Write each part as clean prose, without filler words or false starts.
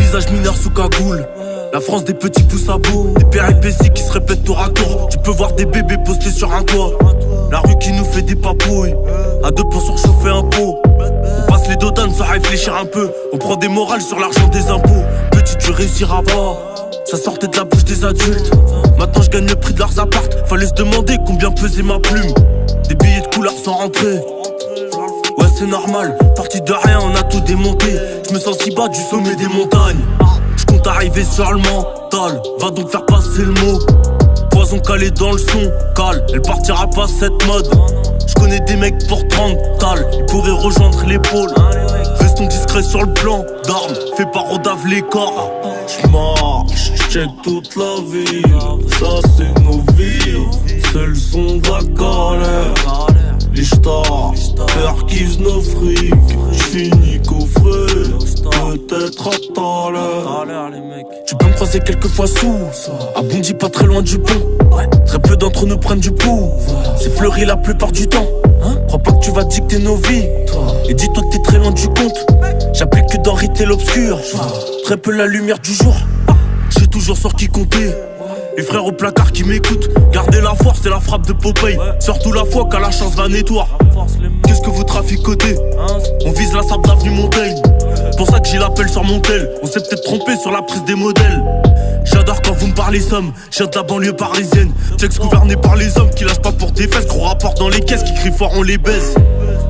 visage mineur sous cagoule. La France des petits pouces à bout, des péripéties qui se répètent tour à tour. Tu peux voir des bébés postés sur un toit. La rue qui nous fait des papouilles, à deux pour surchauffer un pot. On passe les dodanes sans réfléchir un peu. On prend des morales sur l'argent des impôts. Petit, tu réussiras pas, ça sortait de la bouche des adultes. Maintenant je gagne le prix de leurs appartes. Fallait se demander combien pesait ma plume. Des billets de couleur sans rentrer. Ouais c'est normal, parti de rien on a tout démonté. Je me sens si bas du sommet des montagnes. Je compte arriver sur le mental, va donc faire passer le mot. Poison calé dans le son, cale, elle partira pas cette mode. Je connais des mecs pour 30 tales, ils pourraient rejoindre l'épaule. Restons discrets sur le plan d'armes, fais pas rodave les corps. J'marche, j'check toute la ville, ça c'est nos vies. C'est le son de la galère. Les stars, perquisent nos frics. J'finis coffré, peut-être à tout à l'heure. Tu peux me croiser quelques fois sous Abondi pas très loin du pont. Très peu d'entre nous prennent du pouls. C'est fleuri la plupart du temps. Crois pas que tu vas dicter nos vies. Et dis-toi que t'es très loin du compte. J'applique que dans Rite et l'obscur. Très peu la lumière du jour. J'ai toujours sur qui compter. Les frères au placard qui m'écoutent. Gardez la force et la frappe de Popeye. Surtout la foi qu'à la chance va nettoyer. Qu'est-ce que vous traficotez? On vise la sable d'avenue Montaigne. Pour ça que j'ai l'appel sur mon tel. On s'est peut-être trompé sur la prise des modèles. J'adore quand vous me parlez somme. J'ai de la banlieue parisienne. Texte gouverné par les hommes qui lâchent pas pour des fesses. Gros rapport dans les caisses qui crient fort on les baise.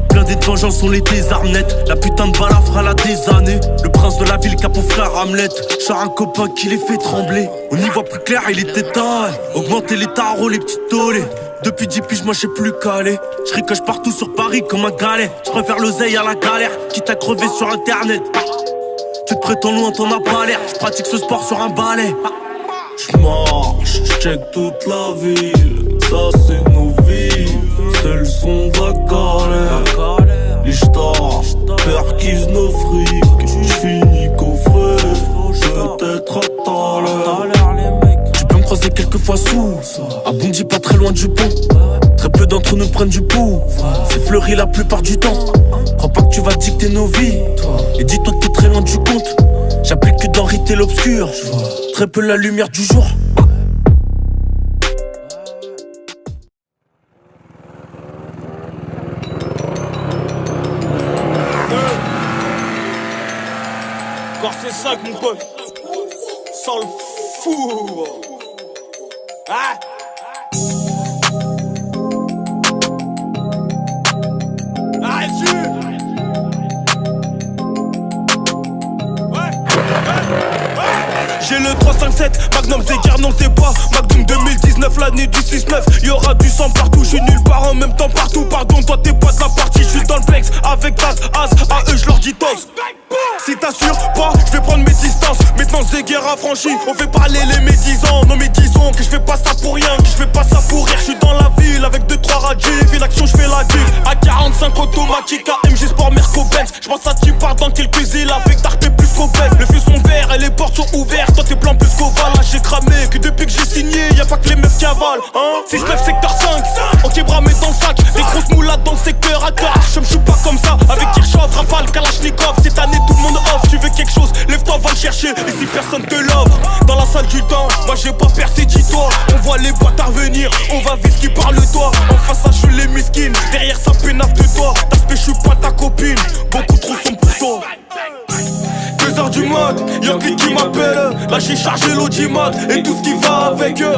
Blindés de vengeance on les désarme net. La putain de balafre fera la des années. Le prince de la ville cap au frère Hamlet. Char un copain qui les fait trembler. On y voit plus clair il était taille. Augmenter les tarots les petits tolés. Depuis 10 piges moi j'sais plus calé. J'ricoche partout sur Paris comme un galet. J'préfère l'oseille à la galère. Quitte à crever sur internet. Tu te prétends loin t'en as pas l'air. J'pratique ce sport sur un balai. J'marche, j'check toute la ville. Ça c'est nos vies. C'est le son de la galère. Les stars, perquisent nos frics. J'finis coffré, peut-être à tout à l'heure. Tu peux me croiser quelques fois sous Abondi pas très loin du pont. Très peu d'entre nous prennent du pouls. C'est fleuri la plupart du temps. Crois pas que tu vas dicter nos vies. Et dis-toi que t'es très loin du compte. J'applique que dans Rite et l'obscur. Très peu la lumière du jour. Encore c'est ça que mon pote. Sans le fou. Ah. J'ai le 357, Magnum Zegar non c'est pas Magnum 2019, l'année du 6-9. Y'aura du sang partout, j'suis nulle part en même temps partout. Pardon, toi t'es pas de la partie, j'suis dans le flex. Avec Taz, As, à eux j'leur dis tos. Si t'assures pas, j'vais prendre mes distances. Maintenant Zegar affranchi, on fait parler les médisants. Non mais disons que j'fais pas ça pour rien, que j'fais pas ça pour rire. J'suis dans la ville avec 2-3 radis, fais l'action j'fais la diff. À 45 automatique, AMG Sport Merco Benz. J'pense à tu pars dans quelques îles avec Darté plus qu'au Benz. Le feu sont verts et les portes sont ouvertes. Toi t'es blanc plus qu'Oval, là j'ai cramé. Que depuis que j'ai signé, y'a pas que les meufs qui avalent, hein. 6-9 secteur 5, ok bramé dans le sac. Des grosses moulades dans le secteur à tort. Je me joue pas comme ça, avec Kirchhoff, Rafale, Kalachnikov. Cette année tout le monde off, tu veux quelque chose, lève-toi, va le chercher. Et si personne te love, dans la salle du temps, moi j'ai pas percé, dis-toi. On voit les boîtes à revenir, on va vite qui parle toi. En face ça je les miskines, derrière ça pénave de toi. D'aspect je suis pas ta copine, beaucoup trop sombre pour toi. 2h du mat, y'a qui m'appelle. Là j'ai chargé l'audimat et tout ce qui va avec eux.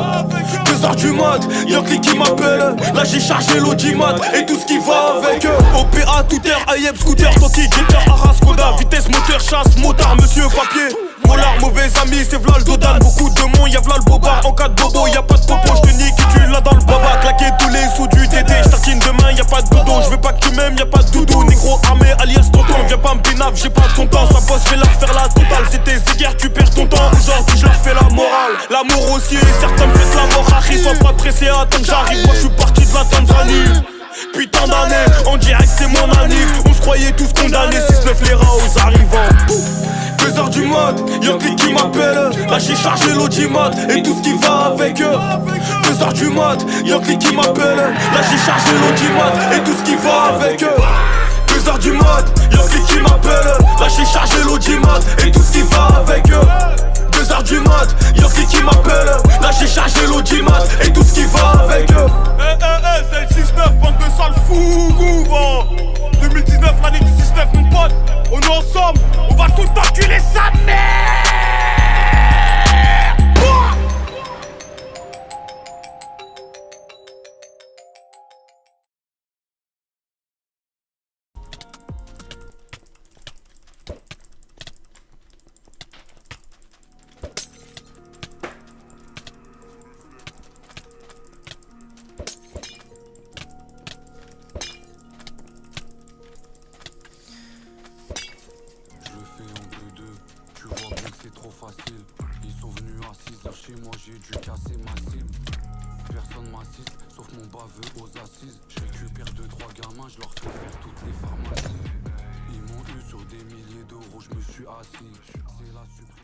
2h du mat, y'a qui m'appelle. Là j'ai chargé l'audimat et tout ce qui va avec eux. OPA, Touter, IM, scooter, Toki, guitare, Arras, Koda, vitesse, moteur, chasse, motard, monsieur, papier. Mollard, mauvais ami, c'est v'là le dodan. Beaucoup de monde, y'a v'là le boba. En cas de bobo, y'a pas de popo, j'te nique et tu l'as dans le baba. Claquer tous les sous du TT, j'tartine demain, y'a pas de dodo. J'veux pas que tu m'aimes, y'a pas de doudou. Négro armé, alias tonton, viens pas me pénave, j'ai pas ton temps. Ça bosse, fais leur faire la totale. C'était Zegar, tu perds ton temps. Aujourd'hui, j'leur fais la morale. L'amour aussi, certains me fêtent la mort. Harry, sois pas pressé, attends que j'arrive. Moi, j'suis parti de la Tanzanie. Putain d'année, on dirait que c'est mon année. On se croyait tous condamnés, 6-9 les rats aux arrivants. 2h du mat, y'a qui m'appelle. Là j'ai chargé l'audimat et tout ce qui va avec eux. 2h du mat, y'a qui m'appelle. Là j'ai chargé l'audimat et tout ce qui va avec eux. 2h du mat, y'a qui m'appelle. Là j'ai chargé l'audimat et tout ce qui va avec eux. facile. Ils sont venus à 6h chez moi, j'ai dû casser ma cible. Personne m'assiste, sauf mon baveux aux assises. Je récupère 2-3 gamins, je leur fais faire toutes les pharmacies. Ils m'ont eu sur des milliers d'euros, je me suis assis. C'est la suprême.